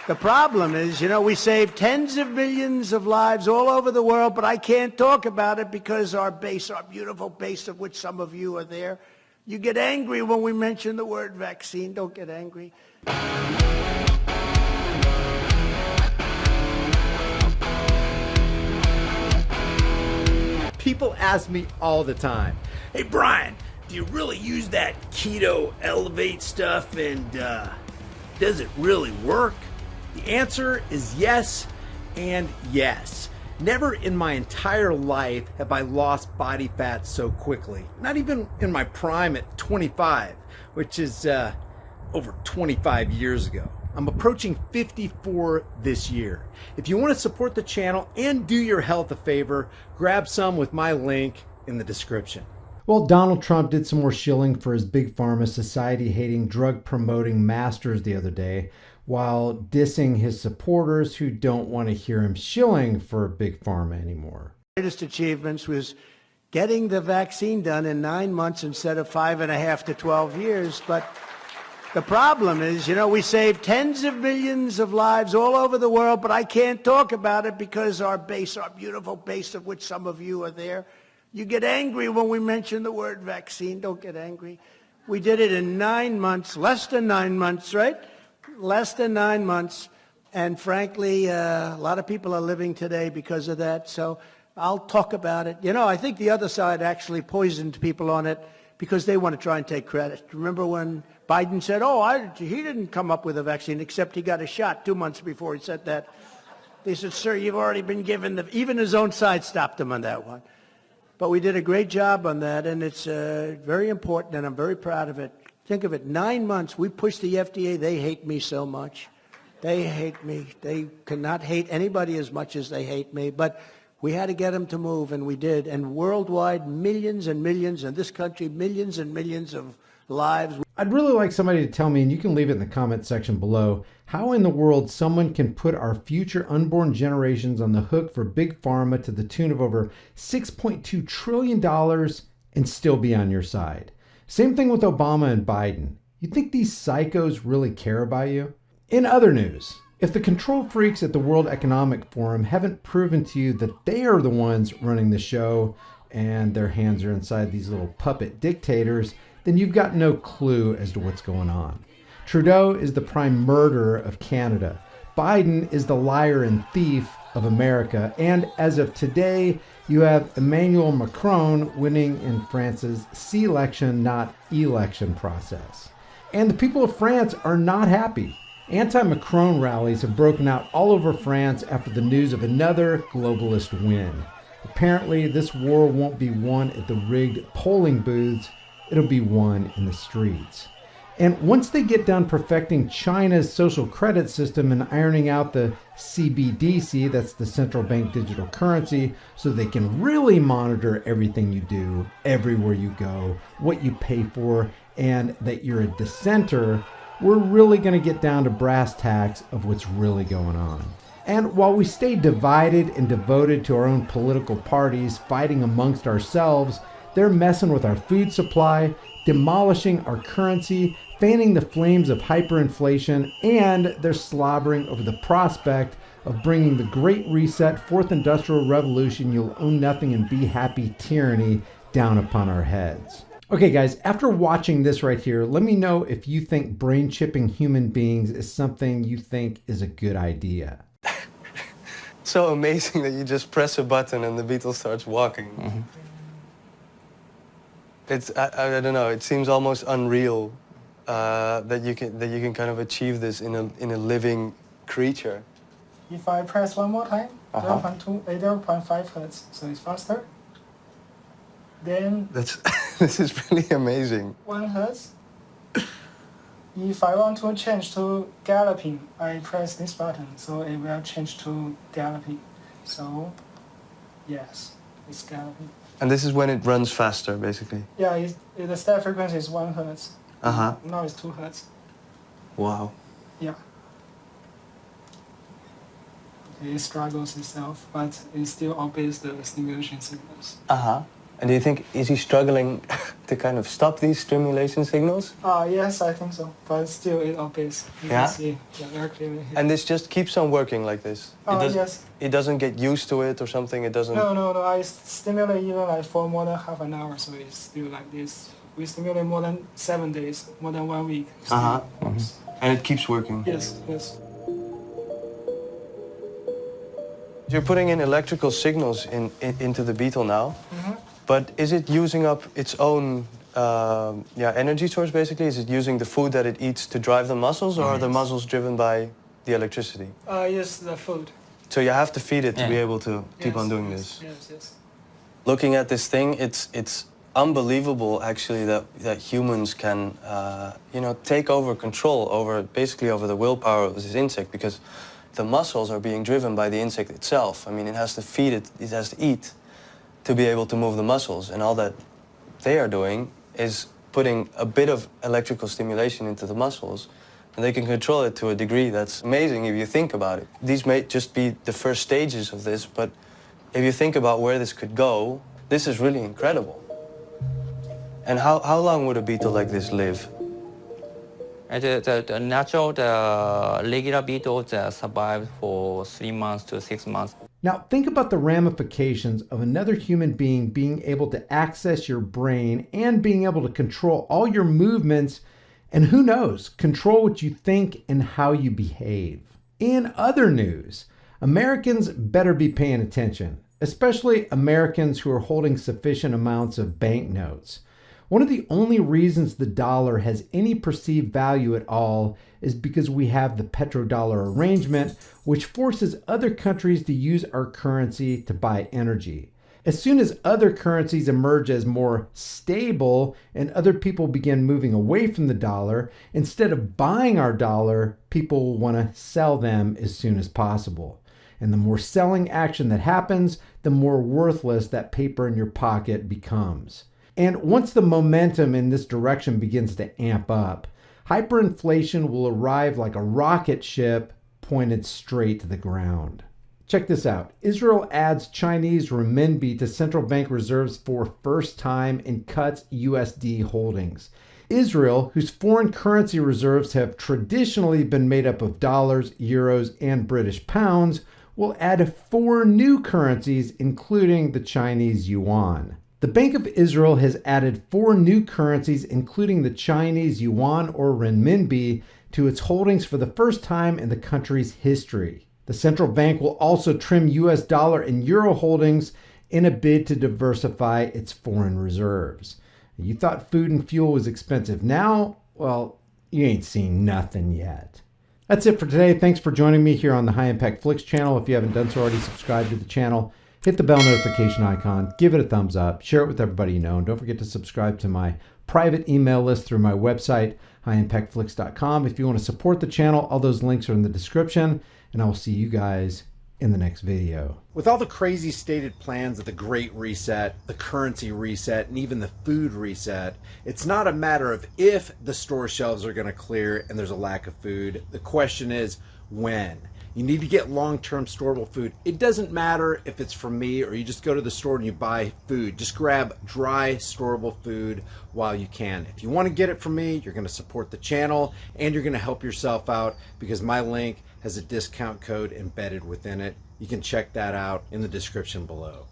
The problem is, we save tens of millions of lives all over the world, but I can't talk about it because our beautiful base, of which some of you are there, you get angry when we mention the word vaccine. Don't get angry. People ask me all the time, hey Brian, do you really use that keto elevate stuff, and does it really work? The answer is yes and yes. Never in my entire life have I lost body fat so quickly. Not even in my prime at 25, which is over 25 years ago. I'm approaching 54 this year. If you want to support the channel and do your health a favor, grab some with my link in the description. Well, Donald Trump did some more shilling for his big pharma, society-hating, drug-promoting masters the other day, while dissing his supporters who don't want to hear him shilling for big pharma anymore. Greatest achievements was getting the vaccine done in 9 months instead of 5.5 to 12 years. But the problem is, we save tens of millions of lives all over the world, but I can't talk about it because our beautiful base, of which some of you are there, you get angry when we mention the word vaccine. Don't get angry. We did it in 9 months, less than 9 months, right? Less than 9 months. And frankly, a lot of people are living today because of that. So I'll talk about it. I think the other side actually poisoned people on it because they want to try and take credit. Remember when Biden said, he didn't come up with a vaccine except he got a shot 2 months before he said that. They said, sir, you've already been given even his own side stopped him on that one. But we did a great job on that, and it's very important, and I'm very proud of it. Think of it, 9 months, we pushed the FDA. They hate me so much. They hate me. They cannot hate anybody as much as they hate me. But we had to get them to move, and we did. And worldwide, millions and millions, in this country, millions and millions of lives. I'd really like somebody to tell me, and you can leave it in the comment section below, how in the world someone can put our future unborn generations on the hook for big pharma to the tune of over $6.2 trillion and still be on your side. Same thing with Obama and Biden. You think these psychos really care about you? In other news, if the control freaks at the World Economic Forum haven't proven to you that they are the ones running the show and their hands are inside these little puppet dictators, then you've got no clue as to what's going on. Trudeau is the prime murderer of Canada. Biden is the liar and thief of America. And as of today, you have Emmanuel Macron winning in France's C-election, not election process. And the people of France are not happy. Anti-Macron rallies have broken out all over France after the news of another globalist win. Apparently, this war won't be won at the rigged polling booths. It'll be won in the streets. And once they get done perfecting China's social credit system and ironing out the CBDC, that's the central bank digital currency, so they can really monitor everything you do, everywhere you go, what you pay for, and that you're a dissenter, we're really going to get down to brass tacks of what's really going on. And while we stay divided and devoted to our own political parties, fighting amongst ourselves, they're messing with our food supply, demolishing our currency, fanning the flames of hyperinflation, and they're slobbering over the prospect of bringing the Great Reset, Fourth Industrial Revolution, you'll own nothing and be happy tyranny down upon our heads. Okay guys, after watching this right here, let me know if you think brain chipping human beings is something you think is a good idea. So amazing that you just press a button and the beetle starts walking. Mm-hmm. I don't know, it seems almost unreal that you can kind of achieve this in a living creature. If I press one more time, 0.5 hertz, so it's faster. Then this is really amazing. 1 hertz. If I want to change to galloping, I press this button, so it will change to galloping. So, yes, it's galloping. And this is when it runs faster, basically? Yeah, the step frequency is 1 hertz. Uh-huh. Now it's 2 hertz. Wow. Yeah. Okay, it struggles itself, but it still obeys the stimulation signals. Uh-huh. And do you think, is he struggling to kind of stop these stimulation signals? Yes, I think so. But still, it obeys. You Yeah? can see very clearly here. And this just keeps on working like this? Yes. It doesn't get used to it or something? It doesn't... No. I stimulate even like for more than half an hour, so it's still like this. We stimulate more than 7 days, more than 1 week. Uh-huh. And it keeps working? Yes. You're putting in electrical signals into the beetle now, but is it using up its own energy source, basically? Is it using the food that it eats to drive the muscles, or are the muscles driven by the electricity? Yes, the food. So you have to feed it to be able to keep on doing this? Yes. Looking at this thing, it's unbelievable, actually, that humans can, take over control over the willpower of this insect, because the muscles are being driven by the insect itself. I mean, it has to feed it, it has to eat to be able to move the muscles, and all that they are doing is putting a bit of electrical stimulation into the muscles, and they can control it to a degree that's amazing if you think about it. These may just be the first stages of this, but if you think about where this could go, this is really incredible. And how long would a beetle like this live? The natural, the regular beetles survive for 3 months to 6 months. Now, think about the ramifications of another human being able to access your brain and being able to control all your movements, and who knows, control what you think and how you behave. In other news, Americans better be paying attention, especially Americans who are holding sufficient amounts of banknotes. One of the only reasons the dollar has any perceived value at all is because we have the petrodollar arrangement, which forces other countries to use our currency to buy energy. As soon as other currencies emerge as more stable and other people begin moving away from the dollar, instead of buying our dollar, people will want to sell them as soon as possible. And the more selling action that happens, the more worthless that paper in your pocket becomes. And once the momentum in this direction begins to amp up, hyperinflation will arrive like a rocket ship pointed straight to the ground. Check this out. Israel adds Chinese renminbi to central bank reserves for first time and cuts USD holdings. Israel, whose foreign currency reserves have traditionally been made up of dollars, euros, and British pounds, will add 4 new currencies, including the Chinese yuan. The Bank of Israel has added 4 new currencies, including the Chinese yuan or renminbi, to its holdings for the first time in the country's history. The central bank will also trim US dollar and euro holdings in a bid to diversify its foreign reserves. You thought food and fuel was expensive. Now, well, you ain't seen nothing yet. That's it for today. Thanks for joining me here on the High Impact Flicks channel. If you haven't done so already, subscribe to the channel. Hit the bell notification icon, give it a thumbs up, share it with everybody you know, and don't forget to subscribe to my private email list through my website, highimpactflix.com. If you want to support the channel, all those links are in the description, and I will see you guys in the next video. With all the crazy stated plans of the Great Reset, the currency reset, and even the food reset, it's not a matter of if the store shelves are going to clear and there's a lack of food. The question is when. You need to get long-term storable food. It doesn't matter if it's from me or you just go to the store and you buy food. Just grab dry, storable food while you can. If you want to get it from me, you're going to support the channel and you're going to help yourself out because my link has a discount code embedded within it. You can check that out in the description below.